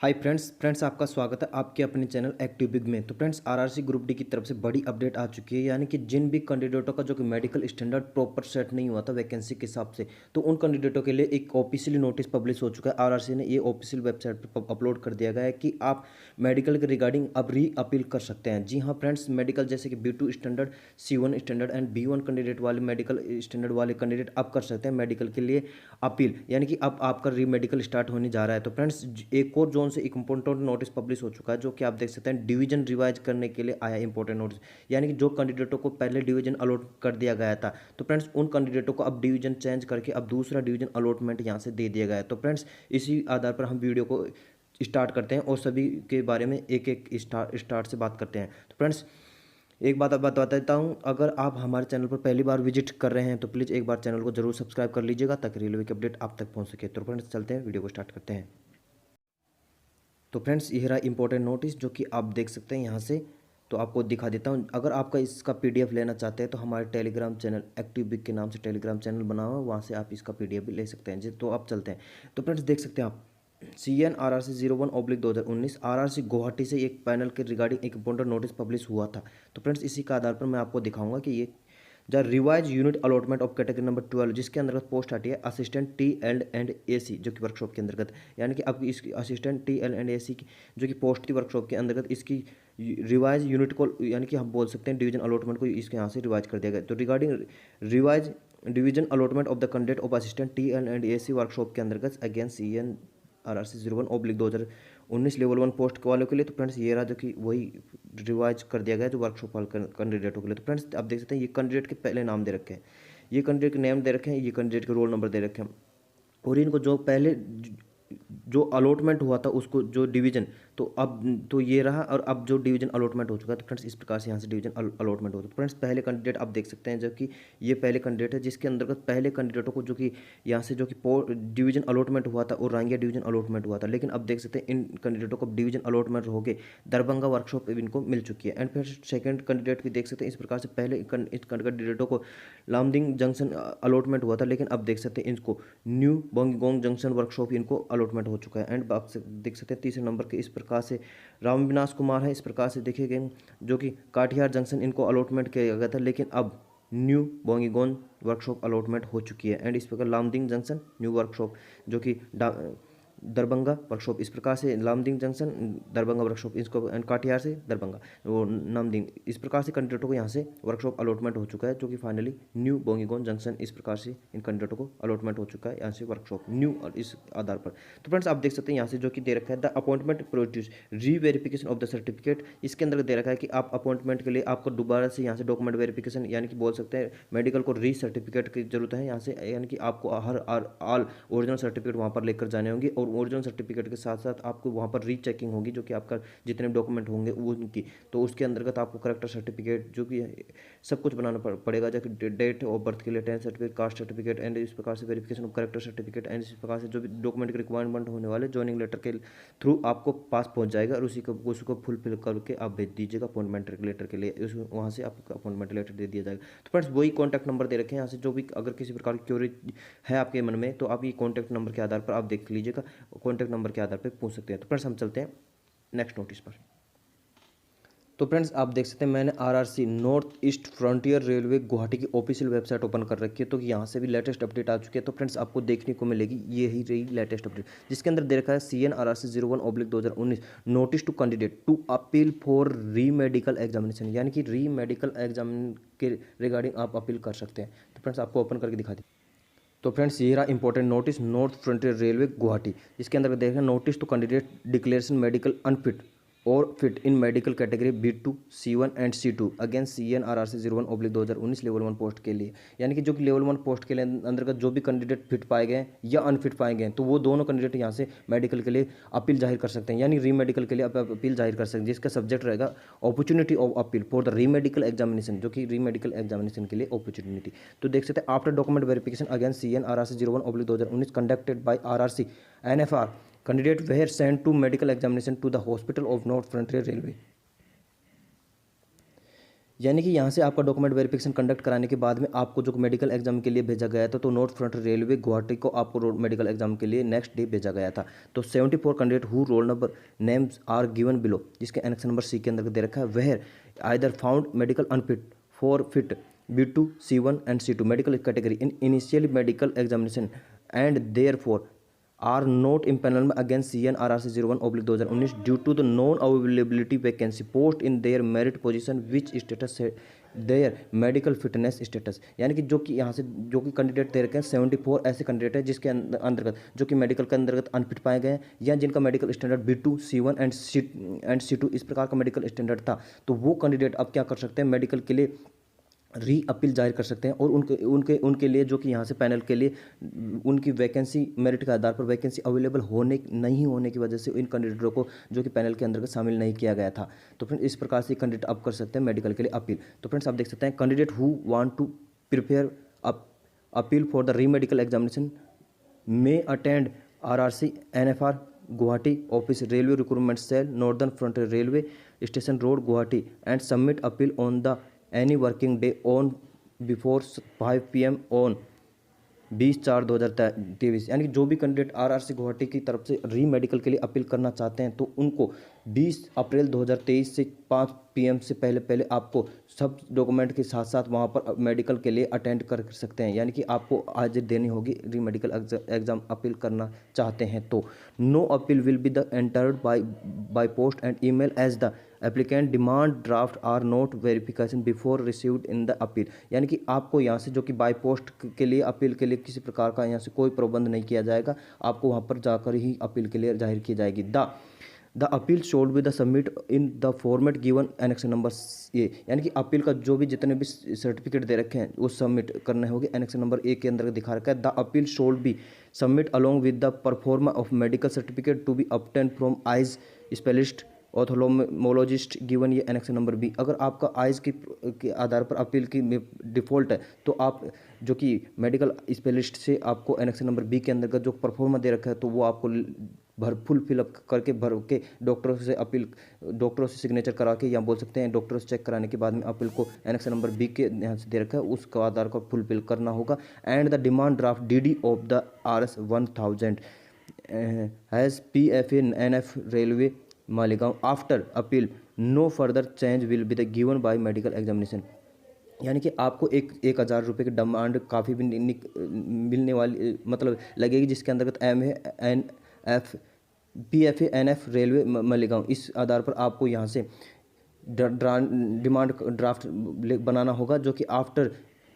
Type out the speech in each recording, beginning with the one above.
Hi friends आपका स्वागत है आपके अपने चैनल एक्टिव बिग में। तो फ्रेंड्स आरआरसी ग्रुप डी की तरफ से बड़ी अपडेट आ चुकी है, यानी कि जिन भी कैंडिडेटों का जो कि मेडिकल स्टैंडर्ड प्रॉपर सेट नहीं हुआ था वैकेंसी के हिसाब से, तो उन कैंडिडेटों के लिए एक ऑफिशियली नोटिस पब्लिश हो चुका है। आरआरसी ने ये ऑफिशियल वेबसाइट पर अपलोड कर दिया गया है कि आप मेडिकल के रिगार्डिंग अब री अपील कर सकते हैं। जी हाँ फ्रेंड्स, मेडिकल जैसे कि B2 standard, C1 standard and B1 candidate वाले मेडिकल स्टैंडर्ड वाले कैंडिडेट अब कर सकते हैं मेडिकल के लिए अपील, यानी कि अब आपका री मेडिकल स्टार्ट होने जा रहा है। तो फ्रेंड्स एक और जोन से एक इंपॉर्टेंट नोटिस पब्लिश हो चुका है, जो कि आप देख सकते हैं डिवीजन रिवाइज करने के लिए आया इंपॉर्टेंट नोटिस, यानी कि जो कैंडिडेटों को पहले डिवीजन अलॉट कर दिया गया था, तो फ्रेंड्स उन कैंडिडेटों को अब डिवीजन चेंज करके अब दूसरा डिवीजन अलॉटमेंट यहाँ से दे दिया गया है। तो फ्रेंड्स इसी आधार पर हम वीडियो को स्टार्ट करते हैं और सभी के बारे में एक एक स्टार्ट से बात करते हैं। तो फ्रेंड्स एक बात अब बता देता हूँ, अगर आप हमारे चैनल पर पहली बार विजिट कर रहे हैं तो प्लीज़ एक बार चैनल को जरूर सब्सक्राइब कर लीजिएगा ताकि रेलवे की अपडेट आप तक पहुँच सके। तो फ्रेंड्स चलते हैं, वीडियो को स्टार्ट करते हैं। तो फ्रेंड्स ये रहा इंपॉर्टेंट नोटिस जो कि आप देख सकते हैं यहाँ से। तो आपको दिखा देता हूँ, अगर आपका इसका PDF लेना चाहते हैं तो हमारे टेलीग्राम चैनल एक्टिव बिग के नाम से टेलीग्राम चैनल बना हुआ है, वहाँ से आप इसका PDF भी ले सकते हैं जी। तो आप चलते हैं। तो फ्रेंड्स देख सकते हैं आप CN RRC 01/2019 RRC गुवाहाटी से एक पैनल के रिगार्डिंग एक इंपॉर्टेंट नोटिस पब्लिश हुआ था। तो फ्रेंड्स इसी के आधार पर मैं आपको दिखाऊंगा कि ये the revise unit allotment of category number 12, जिसके अंतर्गत पोस्ट आती है असिस्टेंट TL&AC, जो कि वर्कशॉप के अंतर्गत, यानी कि अब इसकी असिस्टेंट TL&AC की जो कि पोस्ट थी वर्कशॉप के अंतर्गत, इसकी रिवाइज यूनिट को, यानी कि हम बोल सकते हैं डिवीजन अलॉटमेंट को इसके यहाँ से रिवाइज कर दिया गया। तो regarding revise division allotment of the candidate of assistant TL&AC workshop के अंतर्गत against CN RRC 01/2019 level 1 post वालों के लिए। तो फ्रेंड्स ये रहा जो कि वही रिवाइज कर दिया गया जो वर्कशॉप वाले कैंडिडेटों के लिए। तो फ्रेंड्स आप देख सकते हैं ये कैंडिडेट के पहले नाम दे रखे हैं, ये कैंडिडेट के नेम दे रखे हैं, ये कैंडिडेट के रोल नंबर दे रखे हैं, और इनको जो पहले जो अलॉटमेंट हुआ था उसको जो डिवीजन, तो अब तो ये रहा, और अब जो डिवीजन अलॉटमेंट हो चुका है। तो फ्रेंड्स इस प्रकार से यहाँ से डिवीजन अलॉटमेंट होता है। फ्रेंड्स पहले कैंडिडेट आप देख सकते हैं जो कि ये पहले कैंडिडेट है, जिसके अंतर्गत पहले कैंडिडेटों को जो कि यहाँ से जो कि डिवीजन अलॉटमेंट हुआ था और रांगिया डिवीजन अलॉटमेंट हुआ था, लेकिन अब देख सकते हैं इन कैंडिडेटों को डिवीजन अलॉटमेंट हो गए, दरभंगा वर्कशॉप इनको मिल चुकी है। एंड फिर सेकंड कैंडिडेट भी देख सकते हैं इस प्रकार से, पहले इस कैंडिडेटों को लामडिंग जंक्शन अलॉटमेंट हुआ था, लेकिन अब देख सकते हैं इनको न्यू बोंगीगोंग जंक्शन वर्कशॉप इनको अलॉटमेंट हो चुका है। एंड आप देख सकते हैं तीसरे नंबर के इस प्रकार से रामविनाश कुमार है, इस प्रकार से देखिए गए जो कि काठियार जंक्शन इनको अलॉटमेंट किया गया था, लेकिन अब न्यू बोंगीगोंग वर्कशॉप अलॉटमेंट हो चुकी है। एंड इस प्रकार लामडिंग जंक्शन न्यू वर्कशॉप जो कि दरभंगा वर्कशॉप, इस प्रकार से लामडिंग जंक्शन दरभंगा वर्कशॉप इसको, एंड काठियार से दरभंगा वो नामडिंग, इस प्रकार से कैंडिडेटों को यहाँ से वर्कशॉप अलॉटमेंट हो चुका है, जो कि फाइनली न्यू बोंगीगोंग जंक्शन, इस प्रकार से इन कैंडिडेटों को अलॉटमेंट हो चुका है यहाँ से वर्कशॉप न्यू, और इस आधार पर। तो फ्रेंड्स आप देख सकते हैं यहाँ से जो कि दे रखा है द अपॉइंटमेंट प्रोड्यूस री वेरिफिकेशन ऑफ द सर्टिफिकेट, इसके अंदर दे रखा है कि आप अपॉइंटमेंट के लिए आपको दोबारा से यहाँ से डॉक्यूमेंट वेरिफिकेशन, यानी कि बोल सकते हैं मेडिकल को री सर्टिफिकेट की जरूरत है यहाँ से, यानी कि आपको हर ऑल ओरिजिनल सर्टिफिकेट वहाँ पर लेकर जाने होंगे, और ओरिजिनल सर्टिफिकेट के साथ साथ आपको वहाँ पर रीचेकिंग होगी जो कि आपका जितने डॉक्यूमेंट होंगे उनकी, तो उसके अंतर्गत आपको करेक्टर सर्टिफिकेट जो कि सब कुछ बनाना पड़ेगा, जैसे डेट ऑफ बर्थ के लिए 10 सर्टिफिकेट, कास्ट सर्टिफिकेट, एंड इस प्रकार से verification of character certificate, and इस प्रकार से जो भी डॉक्यूमेंट की रिक्वायरमेंट होने वाले जॉइनिंग लेटर के थ्रू आपको पास पहुँच जाएगा, और उसको फुलफिल करके आप भेज दीजिएगा अपॉइंटमेंट लेटर के लिए, वहाँ से आपको अपॉइंटमेंट लेटर दे दिया जाएगा। तो फ्रेंड्स वही कॉन्टैक्ट नंबर दे रखे हैं यहाँ से, जो भी अगर किसी प्रकार की क्वेरी है आपके मन में तो आप ये कॉन्टैक्ट नंबर के आधार पर आप देख लीजिएगा, कॉन्टैक्ट नंबर के आधार पर पूछ सकते हैं। तो फ्रेंड्स हम चलते हैं नेक्स्ट नोटिस पर। तो फ्रेंड्स आप देख सकते हैं मैंने RRC north east frontier Railway Guwahati की ऑफिशियल वेबसाइट ओपन कर रखी है, तो यहाँ से भी लेटेस्ट अपडेट आ चुकी है। तो फ्रेंड्स आपको देखने को मिलेगी ये ही रही लेटेस्ट अपडेट, जिसके अंदर दे रखा है CN RRC 01/2019 notice to candidate to appeal for re medical examination, यानी कि री मेडिकल एग्जाम के रिगार्डिंग आप अपील कर सकते हैं। तो फ्रेंड्स आपको ओपन करके दिखा दी। तो फ्रेंड्स ये रहा important notice North Frontier Railway Guwahati, इसके अंदर देखा notice to candidate declaration medical unfit और fit in medical category B2 C1 and C2 against CN RRC 01/2019 level 1 post के लिए, यानी कि जो कि लेवल 1 पोस्ट के लिए अंतर्गत जो भी कैंडिडेट फिट पाए गए या अनफिट पाए गए तो वो दोनों कैंडिडेट यहाँ से मेडिकल के लिए अपील जाहिर कर सकते हैं, यानी री मेडिकल के लिए अपील जाहिर कर सकते हैं, जिसका सब्जेक्ट रहेगा opportunity of appeal for the re medical examination, जो कि री मेडिकल एग्जामिनेशन के लिए अपॉर्चुनिटी। तो देख सकते हैं after document verification against CN RRC 01/2019 conducted by RRC NFR candidate were sent to medical examination to the hospital of North Frontier Railway. यानी कि यहाँ से आपका डॉक्यूमेंट वेरिफिकेशन कंडक्ट कराने के बाद में आपको जो मेडिकल एग्जाम के लिए भेजा गया था, तो नॉर्थ फ्रंट रेलवे गुवाहाटी को आपको मेडिकल एग्जाम के लिए नेक्स्ट डे भेजा गया था। तो 74 candidate who roll number names are given below, जिसके एनेक्शन नंबर सी के अंदर दे रखा है, where either found medical unfit for fit B2, C1 and C2 medical category in initial medical examination and therefore are not impanelment against CN RRC 01/2019 due to the non availability vacancy post in their merit position which status their medical fitness status। यानी कि जो कि यहाँ से जो कि candidate दे रखे हैं 74 ऐसे कैंडिडेट हैं जिसके अंतर्गत जो कि मेडिकल के अंतर्गत अनफिट पाए गए हैं या जिनका medical standard B2, C1 and C2 इस प्रकार का मेडिकल स्टैंडर्ड था, तो वो कैंडिडेट अब क्या कर सकते हैं, मेडिकल के लिए री अपील जाहिर कर सकते हैं। और उनके उनके उनके लिए जो कि यहाँ से पैनल के लिए उनकी वैकेंसी मेरिट के आधार पर वैकेंसी अवेलेबल होने नहीं होने की वजह से इन कैंडिडेटों को जो कि पैनल के अंतर्गत शामिल नहीं किया गया था, तो फ्रेंड्स इस प्रकार से कैंडिडेट अब कर सकते हैं मेडिकल के लिए अपील। तो फ्रेंड्स आप देख सकते हैं candidate who want to prepare appeal for the re medical examination may attend RRC NFR Guwahati office railway recruitment cell northern frontier railway station road Guwahati and submit appeal on the any working day on before 5 PM on 20/4/2023। यानी कि जो भी candidate RRC Guwahati की तरफ से री medical के लिए अपील करना चाहते हैं तो उनको 20 अप्रैल 2023 से 5 PM से पहले पहले आपको सब डॉक्यूमेंट के साथ साथ वहाँ पर मेडिकल के लिए अटेंड कर सकते हैं। यानी कि आपको आज देनी होगी री मेडिकल एग्जाम अपील करना चाहते हैं तो। No appeal will be the entered by post and email as the applicant demand draft are not verification before received in the appeal. यानी कि आपको यहाँ से जो कि बाय पोस्ट के लिए अपील के लिए किसी प्रकार का यहाँ से कोई प्रबंध नहीं किया जाएगा, आपको वहाँ पर जाकर ही अपील के लिए जाहिर की जाएगी। The appeal should be the submit in the format given annexure number A. यानी कि अपील का जो भी जितने भी सर्टिफिकेट दे रखे हैं वो सबमिट करने होंगे एनेक्शन नंबर ए के अंदर दिखा रखा है। The appeal should be submit along with the proforma of medical certificate to be obtained from eyes specialist ophthalmologist given ये एनेक्शन नंबर बी। अगर आपका आइज के आधार पर अपील की डिफ़ॉल्ट है तो आप जो कि मेडिकल स्पेशलिस्ट से आपको एनेक्शन नंबर बी के अंदर जो परफॉर्मा दे रखा है तो वो आपको फुल फिलअप करके भर के डॉक्टरों से अपील डॉक्टरों से सिग्नेचर करा के या बोल सकते हैं डॉक्टरों से चेक कराने के बाद में अपील को एनेक्शन नंबर बी के यहाँ से दे रखा है उसका आधार को फुलफिल करना होगा। And the demand draft DD of the RS 1000 has PFA NF railway Malegaon after appeal no further change will be the given by medical examination. यानी कि आपको 1,000 रुपये की डिमांड काफ़ी भी मिलने वाली मतलब लगेगी, जिसके अंतर्गत PFA NF रेलवे मालेगांव इस आधार पर आपको यहाँ से डिमांड ड्राफ्ट बनाना होगा, जो कि आफ्टर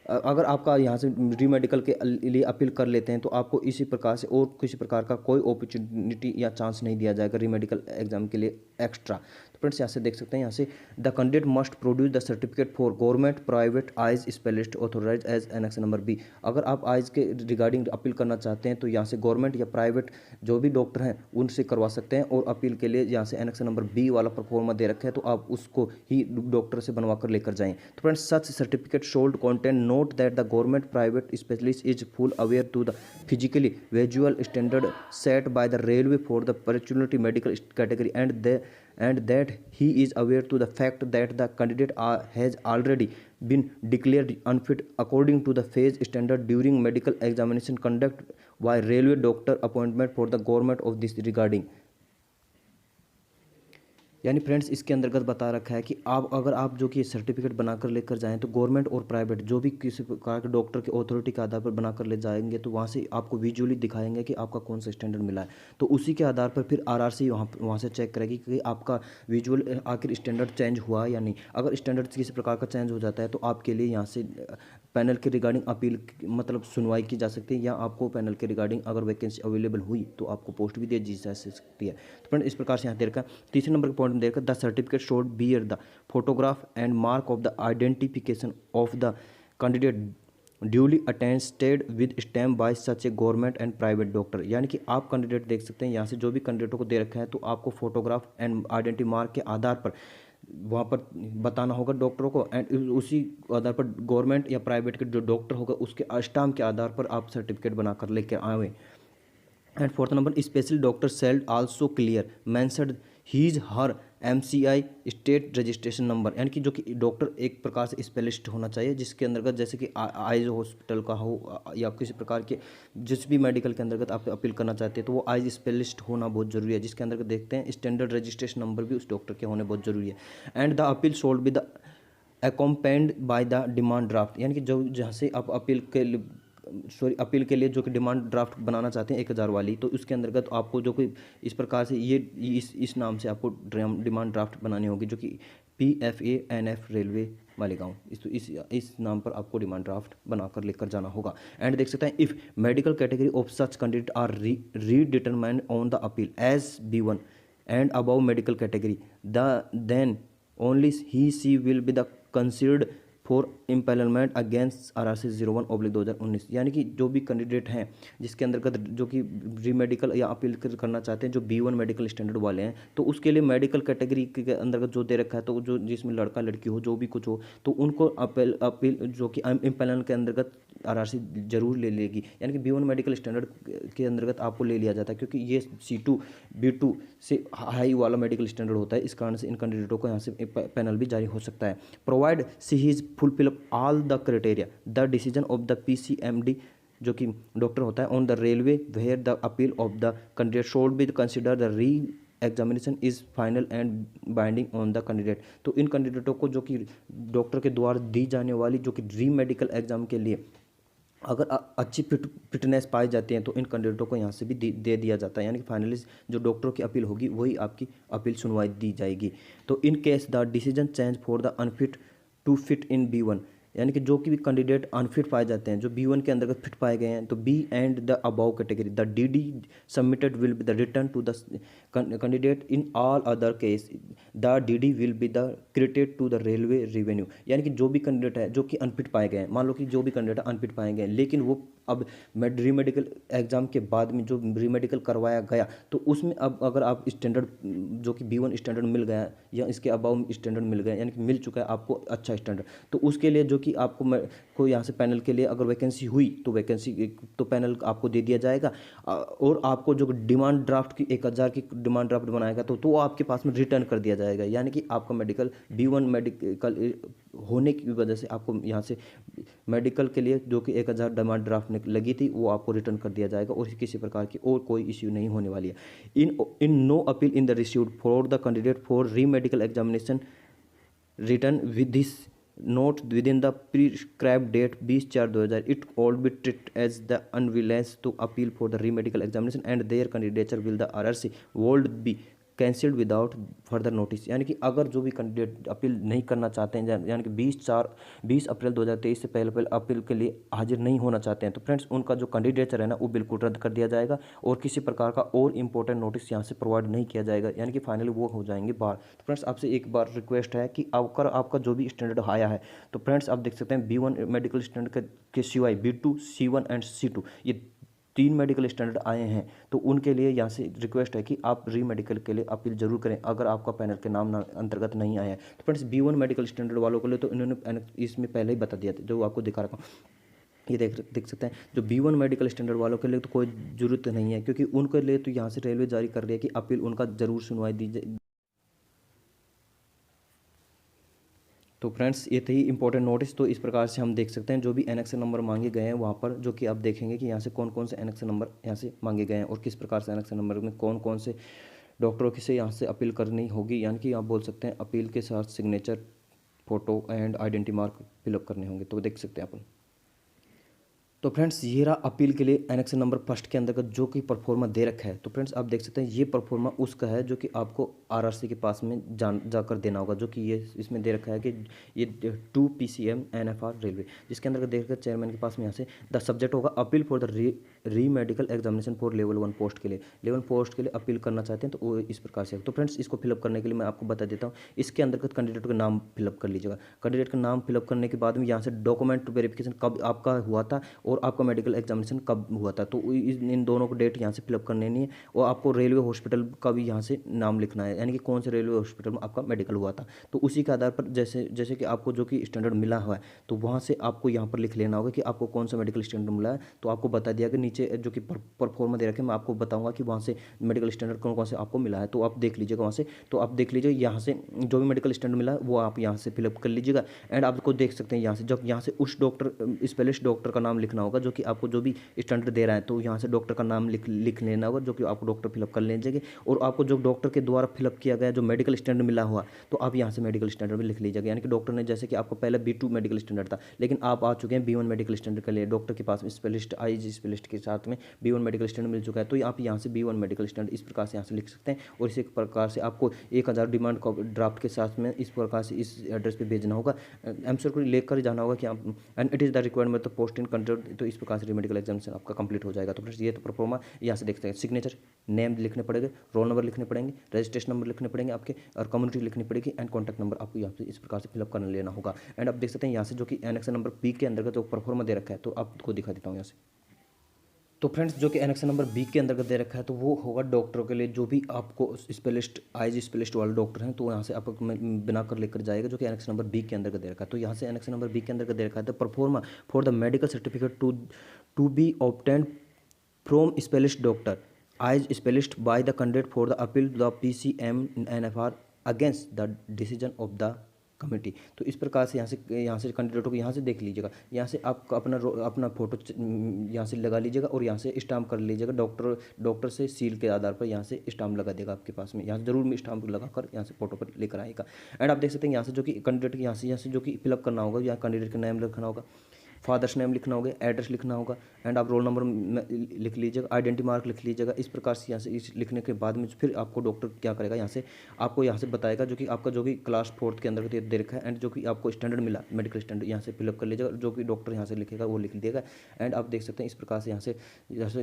अगर आपका यहाँ से री मेडिकल के लिए अपील कर लेते हैं तो आपको इसी प्रकार से और किसी प्रकार का कोई अपॉर्चुनिटी या चांस नहीं दिया जाएगा री मेडिकल एग्जाम के लिए एक्स्ट्रा। तो फ्रेंड्स यहाँ से देख सकते हैं यहाँ से the candidate must produce the certificate for government private eyes specialist authorise as annexure number B. अगर आप आइज के रिगार्डिंग अपील करना चाहते हैं तो यहाँ से गवर्नमेंट या प्राइवेट जो भी डॉक्टर हैं उनसे करवा सकते हैं, और अपील के लिए यहाँ से एनेक्शन नंबर बी वाला परफॉर्मा दे रखा है तो आप उसको ही डॉक्टर से बनवा कर लेकर जाएँ। तो friends such certificate should content note that the government private specialist is full aware to the physically visual standard set by the railway for the particular medical category and that he is aware to the fact that the candidate has already been declared unfit according to the phase standard during medical examination conduct by railway doctor appointment for the government of this regarding। यानी friends इसके अंतर्गत बता रखा है कि आप अगर आप जो कि सर्टिफिकेट बनाकर लेकर जाएं तो गवर्नमेंट और प्राइवेट जो भी किसी प्रकार के डॉक्टर के अथॉरिटी के आधार पर बनाकर ले जाएंगे तो वहाँ से आपको विजुअली दिखाएंगे कि आपका कौन सा स्टैंडर्ड मिला है, तो उसी के आधार पर फिर RRC वहाँ से चेक करेगी कि आपका विजुअल आखिर स्टैंडर्ड चेंज हुआ या नहीं। अगर स्टैंडर्ड किसी प्रकार का चेंज हो जाता है तो आपके लिए यहाँ से पैनल के रिगार्डिंग अपील मतलब सुनवाई की जा सकती है, या आपको पैनल के रिगार्डिंग अगर वैकेंसी अवेलेबल हुई तो आपको पोस्ट भी दे दी जा सकती है। तो फ्रेंड इस प्रकार से यहाँ देखा तीसरे नंबर के पॉइंट में देखा the certificate showed bear the photograph and mark of the identification of the candidate duly attested with stamp bye such A government and private doctor. यानी कि आप कैंडिडेट देख सकते हैं यहाँ से जो भी कैंडिडेटों को दे रखा है तो आपको फोटोग्राफ एंड आइडेंटिटी मार्क के आधार पर वहाँ पर बताना होगा डॉक्टरों को, एंड उसी आधार पर गवर्नमेंट या प्राइवेट के जो डॉक्टर होगा उसके स्टाम्प के आधार पर आप सर्टिफिकेट बनाकर लेकर आए। And fourth number special doctor sealed also clear mentioned his her MCI state registration number, यानी कि जो कि डॉक्टर एक प्रकार से स्पेशलिस्ट होना चाहिए, जिसके अंतर्गत जैसे कि आइज हॉस्पिटल का हो या किसी प्रकार के जिस भी मेडिकल के अंतर्गत आप अपील करना चाहते हैं तो वो आइज स्पेशलिस्ट होना बहुत जरूरी है, जिसके अंतर्गत देखते हैं स्टैंडर्ड रजिस्ट्रेशन नंबर भी उस डॉक्टर के होने बहुत जरूरी है। And the appeal sold with the accompanied by the demand draft, यानी कि जो जहाँ से आप अपील के लिए जो कि डिमांड ड्राफ्ट बनाना चाहते हैं 1000 वाली, तो उसके अंतर्गत आपको जो कि इस प्रकार से ये इस नाम से आपको डिमांड ड्राफ्ट बनानी होगी, जो कि PFANF रेलवे मालेगांव, इस नाम पर आपको डिमांड ड्राफ्ट बनाकर लेकर जाना होगा। एंड देख सकते हैं if medical category of such candidate are redetermined on the appeal as B1 and above medical category then only he she will be the considered for empanelment against RRC 01/2019, यानी कि जो भी कैंडिडेट हैं जिसके अंतर्गत जो कि रीमेडिकल या अपील करना चाहते हैं जो B1 मेडिकल स्टैंडर्ड वाले हैं, तो उसके लिए मेडिकल कैटेगरी के अंतर्गत जो दे रखा है, तो जो जिसमें लड़का लड़की हो जो भी कुछ हो, तो उनको अपील जो कि इम्पेलमेंट के अंतर्गत RRC जरूर ले लेगी, यानी कि B1 मेडिकल स्टैंडर्ड के अंतर्गत आपको ले लिया जाता है, क्योंकि ये C2 B2 से हाई वाला मेडिकल स्टैंडर्ड होता है। इस कारण से इन कैंडिडेटों को यहाँ से पैनल भी जारी हो सकता है। Provide she his fulfil all the criteria the decision of the PCMD, जो कि डॉक्टर होता है, on the railway where the appeal of the candidate should be consider the re examination is final and binding on the candidate. तो इन कैंडिडेटों को जो कि doctor के द्वारा दी जाने वाली जो कि री मेडिकल एग्जाम के लिए अगर अच्छी फिटनेस पाई जाती है तो इन कैंडिडेटों को यहाँ से भी दे दिया जाता है, यानी कि फाइनली जो डॉक्टरों की अपील होगी वही आपकी अपील सुनवाई दी जाएगी। तो in case the decision change for the unfit to fit in B1, यानी कि जो कि भी कैंडिडेट अनफिट पाए जाते हैं जो B1 के अंतर्गत फिट पाए गए हैं, तो B and the above category the DD submitted will be the return to the candidate in all other case the DD will be the credited to the railway revenue, यानी कि जो भी कैंडिडेट है जो कि अनफिट पाए गए हैं, मान लो कि जो भी कैंडिडेट अनफिट पाए गए हैं लेकिन वो अब री मेडिकल एग्जाम के बाद में जो री मेडिकल करवाया गया तो उसमें अब अगर आप स्टैंडर्ड जो कि B1 स्टैंडर्ड मिल गया या इसके अबाउ स्टैंडर्ड मिल गया, यानी कि मिल चुका है आपको अच्छा स्टैंडर्ड, तो उसके लिए जो कि आपको यहाँ से पैनल के लिए अगर वैकेंसी हुई तो पैनल आपको दे दिया जाएगा। और आपको जो डिमांड ड्राफ्ट की 1000 की डिमांड ड्राफ्ट बनाएगा तो आपके पास में रिटर्न कर दिया जाएगा, यानी कि आपका मेडिकल B1 मेडिकल होने की वजह से आपको यहाँ से मेडिकल के लिए जो कि 1000 डिमांड ड्राफ्ट लगी थी वो आपको रिटर्न कर दिया जाएगा, और किसी प्रकार की और कोई इश्यू नहीं होने वाली है। In no appeal in the received for the candidate for re medical examination return with this note within the prescribed date 20/4/2000 it all be treat as the unwillingness to appeal for the re medical examination and their candidature will the RRC would be cancelled without further notice, यानी कि अगर जो भी candidate appeal नहीं करना चाहते हैं यानी कि 20 अप्रैल 2023 से पहले अपील के लिए हाजिर नहीं होना चाहते हैं, तो फ्रेंड्स उनका जो कैंडिडेचर है ना वो बिल्कुल रद्द कर दिया जाएगा और किसी प्रकार का और इंपॉर्टेंट नोटिस यहाँ से प्रोवाइड नहीं किया जाएगा, यानी कि फाइनली वो हो जाएंगे बाहर। तो फ्रेंड्स आपसे एक बार रिक्वेस्ट है कि अगर आपका जो भी स्टैंडर्ड आया है तो फ्रेंड्स आप देख सकते हैं B1 मेडिकल स्टैंडर्ड के सिवाय B2 C1 एंड C2 ये 3 मेडिकल स्टैंडर्ड आए हैं, तो उनके लिए यहाँ से रिक्वेस्ट है कि आप री मेडिकल के लिए अपील जरूर करें अगर आपका पैनल के नाम अंतर्गत नहीं आया है। तो फ्रेंड्स B1 मेडिकल स्टैंडर्ड वालों के लिए तो इन्होंने इसमें पहले ही बता दिया था जो आपको दिखा रखा हूँ, ये देख सकते हैं जो B1 मेडिकल स्टैंडर्ड वालों के लिए तो कोई ज़रूरत नहीं है, क्योंकि उनके लिए तो यहाँ से रेलवे जारी कर रही है कि अपील उनका जरूर सुनवाई दी जाए। तो फ्रेंड्स ये थी इंपॉर्टेंट नोटिस। तो इस प्रकार से हम देख सकते हैं जो भी एनेक्शन नंबर मांगे गए हैं वहाँ पर जो कि आप देखेंगे कि यहाँ से कौन कौन से एनेक्शन नंबर यहाँ से मांगे गए हैं और किस प्रकार से एनेक्शन नंबर में कौन कौन से डॉक्टरों की से यहाँ से अपील करनी होगी, यानी कि आप बोल सकते हैं अपील के साथ signature photo and identity mark fill up करने होंगे। तो देख सकते हैं अपन। तो फ्रेंड्स ये रहा अपील के लिए एनेक्शन नंबर फर्स्ट के अंतर्गत जो कि परफॉर्मा दे रखा है। तो फ्रेंड्स आप देख सकते हैं ये परफॉर्मा उसका है जो कि आपको RRC के पास में जाकर देना होगा, जो कि ये इसमें दे रखा है कि ये 2 PCM NFR रेलवे, जिसके अंतर्गत देख रखा चेयरमैन के पास में यहाँ से द सब्जेक्ट होगा appeal for the re medical examination for level 1 post के लिए, लेवल पोस्ट के लिए अपील करना चाहते हैं तो वो इस प्रकार से। तो फ्रेंड्स इसको फिलअप करने के लिए मैं आपको बता देता हूँ, इसके अंतर्गत कैंडिडेट का नाम फिलअप कर लीजिएगा। कैंडिडेट का नाम फिलअप करने के बाद में यहाँ से डॉक्यूमेंट वेरिफिकेशन कब आपका हुआ था और आपका मेडिकल एग्जामिनेशन कब हुआ था, तो इन दोनों को डेट यहाँ से फिलअप करने नहीं है। और आपको रेलवे हॉस्पिटल का भी यहाँ से नाम लिखना है, यानी कि कौन से रेलवे हॉस्पिटल में आपका मेडिकल हुआ था, तो उसी के आधार पर जैसे कि आपको जो कि स्टैंडर्ड मिला हुआ है तो वहाँ से आपको यहाँ पर लिख लेना होगा कि आपको कौन सा मेडिकल स्टैंडर्ड मिला है। तो आपको बता दिया कि नीचे जो कि परफॉर्मा दे रखे हैं, मैं आपको बताऊंगा कि वहाँ से मेडिकल स्टैंडर्ड कौन कौन से आपको मिला है, तो आप देख लीजिएगा वहाँ से। तो आप देख लीजिए यहाँ से जो भी मेडिकल स्टैंडर्ड मिला है वो आप यहाँ से फिलअप कर लीजिएगा। एंड आपको देख सकते हैं यहाँ से, जब यहाँ से उस डॉक्टर स्पेशलिस्ट डॉक्टर का नाम लिखना होगा जो कि आपको जो भी स्टैंडर्ड दे रहा है, तो यहाँ से डॉक्टर का नाम लिख लेना होगा जो कि आपको डॉक्टर फिलअप कर लीजिएगा। और आपको जो डॉक्टर के द्वारा फिलअप किया गया जो मेडिकल स्टैंडर्ड मिला हुआ, तो आप यहाँ से मेडिकल स्टैंडर्ड में लिख लीजिएगा। यानी कि डॉक्टर ने, जैसे कि आपको पहले B2 मेडिकल स्टैंडर्ड था, लेकिन आप आ चुके हैं B1 मेडिकल स्टैंडर्ड के लिए, डॉक्टर के पास स्पेशलिस्ट आईजी स्पेशलिस्ट के साथ में B1 मेडिकल स्टैंडर्ड मिल चुका है, तो आप यहाँ से B1 मेडिकल स्टैंडर्ड इस प्रकार से यहाँ से लिख सकते हैं। और इसी प्रकार से आपको 1000 डिमांड ड्राफ्ट के साथ में इस प्रकार से इस एड्रेस पे भेजना होगा। एमसीआर को लेकर जाना होगा कि आप, and it is the requirement of post in control, तो इस प्रकार से मेडिकल एग्जामिनेशन आपका कंप्लीट हो जाएगा। तो फ्रेंड्स ये तो परफॉर्मा यहाँ से देखते हैं। सिग्नेचर, नेम लिखने पड़ेंगे, रोल नंबर लिखने पड़ेंगे, रजिस्ट्रेशन नंबर लिखने पड़ेंगे आपके, और कम्युनिटी लिखनी पड़ेगी, एंड कॉन्टैक्ट नंबर आपको यहाँ से इस प्रकार से फिलअप करना लेना होगा। एंड आप देख सकते हैं यहाँ से जो कि एनेक्शन नंबर बी के अंतर्गत जो परफॉर्मा दे रखा है, तो आपको दिखा देता हूँ यहाँ से। तो फ्रेंड्स जो कि एनेक्शन नंबर बी के अंतर्गत दे रखा है, तो वो होगा डॉक्टरों के लिए जो भी आपको स्पेशलिस्ट आईजी स्पेशलिस्ट वाले डॉक्टर हैं, तो यहाँ से आपको बनाकर लेकर जाएगा जो कि एनेक्शन नंबर बी के अंतर्गत दे रखा है। तो यहाँ से एनेक्शन नंबर बी के अंतर्गत दे रखा है, तो proforma for the medical certificate to be obtained from specialist doctor eyes specialist by the candidate for the appeal the PCMNFR against the decision of the committee. तो इस प्रकार से यहाँ से कैंडिडेटों को यहाँ से देख लीजिएगा, यहाँ से आप अपना फोटो यहाँ से लगा लीजिएगा और यहाँ से स्टाम्प कर लीजिएगा। डॉक्टर से सील के आधार पर यहाँ से स्टाम्प लगा देगा आपके पास में, यहाँ से जरूर में स्टाम्प लगा कर यहाँ से फोटो पर लेकर आएगा। एंड आप देख सकते हैं यहाँ से जो कि कैंडिडेट यहाँ से जो कि फिलअप करना होगा, यहाँ कैंडिडेट का नाम लिखना होगा, फादर्स नेम लिखना होगा, एड्रेस लिखना होगा, एंड आप रोल नंबर लिख लीजिएगा, आइडेंटिटी मार्क लिख लीजिएगा। इस प्रकार से यहाँ से इस लिखने के बाद में फिर आपको डॉक्टर क्या करेगा, आपको यहाँ से बताएगा जो कि आपका जो कि क्लास 4 के अंदर दे रखा है, एंड जो कि आपको स्टैंडर्ड मिला मेडिकल स्टैंडर्ड यहाँ से फिलअप कर लीजिएगा, जो कि डॉक्टर यहाँ से लिखेगा वो लिख देगा। एंड आप देख सकते हैं इस प्रकार से यहाँ से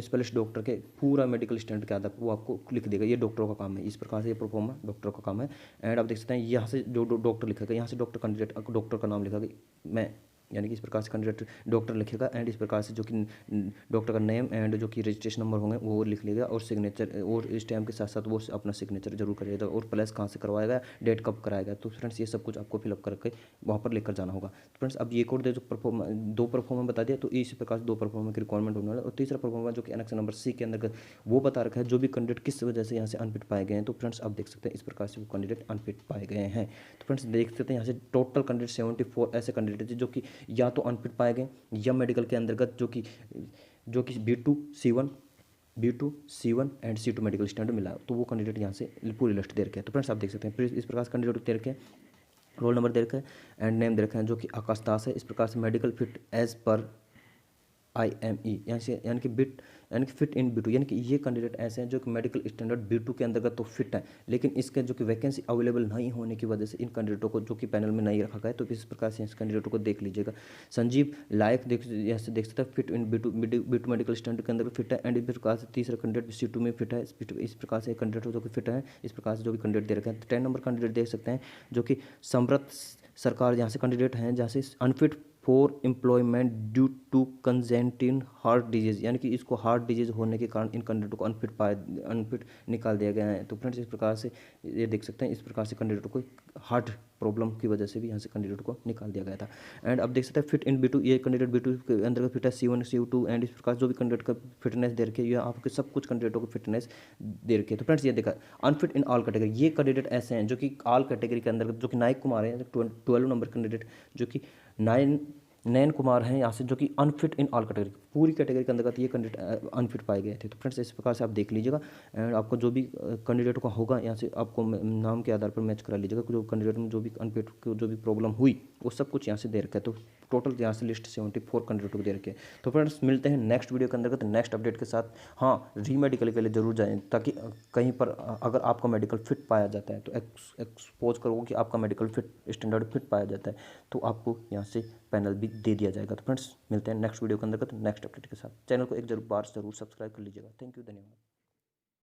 स्पेशलिस्ट डॉक्टर के पूरा मेडिकल स्टैंडर्ड के आधार पर वो आपको लिख देगा। ये डॉक्टरों का काम है, इस प्रकार से ये परफॉर्मा डॉक्टरों का काम है। एंड आप देख सकते हैं यहाँ से जो डॉक्टर लिखेगा, यहाँ से डॉक्टर कैंडिडेट डॉक्टर का नाम लिखेगा, मैं, यानी कि इस प्रकार से कैंडिडेट डॉक्टर लिखेगा, एंड इस प्रकार से जो कि डॉक्टर का नेम एंड जो कि रजिस्ट्रेशन नंबर होंगे वो लिख लेगा, और सिग्नेचर, और इस टाइम के साथ साथ वो अपना सिग्नेचर जरूर करेगा, और प्लस कहाँ से करवाएगा, डेट कब कराएगा। तो फ्रेंड्स ये सब कुछ आपको फिलअप करके वहाँ पर लेकर जाना होगा। तो फ्रेंड्स अब ये कोड दे जो दो परफॉर्मा बता दिया, तो इसी प्रकार से 2 परफॉर्मा की रिक्वायरमेंट होने वाला है। और तीसरा परफॉर्मा जो कि एनेक्शन नंबर सी के अंदर वो बता रखा है जो भी कैंडिडेट किस वजह से यहाँ से अनफिट पाए गए हैं। तो फ्रेंड्स आप देख सकते हैं इस प्रकार से वो कैंडिडेट अनफिट पाए गए हैं। तो फ्रेंड्स देख सकते हैं यहाँ से टोटल कैंडिडेट 74 ऐसे कैंडिडेट थे जो कि या तो अनफिट पाए गए या मेडिकल के अंतर्गत जो कि B2 C1 and C2 medical standard मिला, तो वो कैंडिडेट यहाँ से पूरी लिस्ट दे रखे हैं। तो फ्रेंड्स आप देख सकते हैं इस प्रकार से कैंडिडेट दे रखे हैं, रोल नंबर दे रखा है, एंड नेम दे रखा है जो कि आकाश दास है। इस प्रकार से medical fit as per IME यानी कि फिट इन B2, यानी कि ये कैंडिडेट ऐसे हैं जो कि मेडिकल स्टैंडर्ड B2 के अंतर्गत तो फिट है, लेकिन इसके जो कि वैकेंसी अवेलेबल नहीं होने की वजह से इन कैंडिडेटों को जो कि पैनल में नहीं रखा गया है। तो इस प्रकार से इस कैंडिडेटों को देख लीजिएगा। संजीव लायक यहाँ से देख सकते हैं fit in B2 medical standard के अंदर फिट है, एंड इस प्रकार से तीसरा कैंडिडेट C2 में फिट है। इस प्रकार से एक कैंडिडेट जो कि फिट है, इस प्रकार से जो भी कैंडिडेट दे रखे हैं। 10 नंबर कैंडिडेट देख सकते हैं जो कि समृत सरकार यहाँ से कैंडिडेट हैं, जहाँ से unfit for employment due to congenital heart disease, यानी कि इसको हार्ट डिजीज होने के कारण इन कैंडिडेटों को अनफिट निकाल दिया गया है। तो फ्रेंड्स इस प्रकार से ये देख सकते हैं, इस प्रकार से कैंडिडेटों को हार्ट प्रॉब्लम की वजह से भी यहाँ से कैंडिडेट को निकाल दिया गया था। एंड अब देख सकते हैं फिट इन B2, ये कैंडिडेट B2 के अंदर फिट है, C1 C2, एंड इस प्रकार जो भी कैंडिडेट का फिटनेस दे रखे ये आपके सब कुछ कैंडिडेटों को फिटनेस दे रखे। तो फ्रेंड्स ये देखा अनफिट इन ऑल कैटेगरी, ये कैंडिडेट ऐसे हैं जो कि ऑल कैटेगरी के अंदर जो कि नायक कुमार है 12 नंबर कैंडिडेट जो कि नयन कुमार हैं यहाँ से जो कि अनफिट इन ऑल कैटेगरी, पूरी कैटेगरी के अंतर्गत ये कैंडिडेट अनफिट पाए गए थे। तो फ्रेंड्स इस प्रकार से आप देख लीजिएगा, एंड आपको जो भी कैंडिडेट का होगा यहाँ से आपको नाम के आधार पर मैच करा लीजिएगा, जो कैंडिडेट में जो भी अनफिट को जो भी प्रॉब्लम हुई वो सब कुछ यहाँ से दे रखा है। तो टोटल यहाँ से लिस्ट 74 कैंडिडेटों को दे रखे हैं। तो फ्रेंड्स मिलते हैं नेक्स्ट वीडियो के अंतर्गत नेक्स्ट अपडेट के साथ। हाँ, री मेडिकल के लिए जरूर जाएँ, ताकि कहीं पर अगर आपका मेडिकल फिट पाया जाता है तो एक्सपोज करो कि आपका मेडिकल फिट स्टैंडर्ड फिट पाया जाता है, तो आपको यहाँ से पैनल भी दे दिया जाएगा। तो फ्रेंड्स मिलते हैं नेक्स्ट वीडियो के अंतर्गत नेक्स्ट अपडेट के साथ। चैनल को एक बार जरूर सब्सक्राइब कर लीजिएगा। थैंक यू, धन्यवाद।